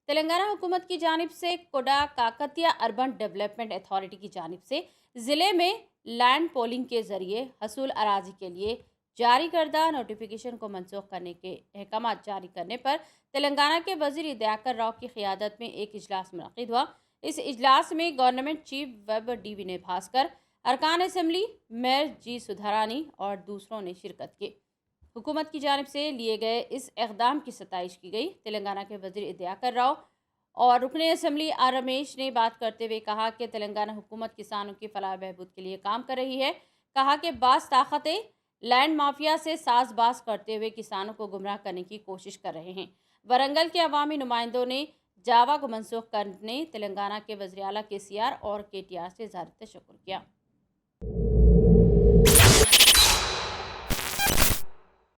تلنگانہ حکومت کی جانب سے کوڈا کاکتیہ اربن ڈیولپمنٹ اتھارٹی کی جانب سے ضلع میں لینڈ پولنگ کے ذریعے حصول اراضی کے لیے جاری کردہ نوٹیفیکیشن کو منسوخ کرنے کے احکامات جاری کرنے پر تلنگانہ کے وزیر ادیاکر راؤ کی قیادت میں ایک اجلاس منعقد ہوا۔ اس اجلاس میں گورنمنٹ چیف ویب ڈی ونے بھاسکر، ارکان اسمبلی، میئر جی سدھارانی اور دوسروں نے شرکت کی۔ حکومت کی جانب سے لیے گئے اس اقدام کی ستائش کی گئی۔ تلنگانہ کے وزیر ادیاکر راؤ اور رکن اسمبلی آر رمیش نے بات کرتے ہوئے کہا کہ تلنگانہ حکومت کسانوں کی فلاح بہبود کے لیے کام کر رہی ہے۔ کہا کہ بعض طاقتیں لینڈ مافیا سے ساز باز کرتے ہوئے کسانوں کو گمراہ کرنے کی کوشش کر رہے ہیں۔ ورنگل کے عوامی نمائندوں نے جاوا کو منسوخ کرنے تلنگانہ کے وزیر اعلیٰ KCR اور KTR سے اظہار تشکر کیا۔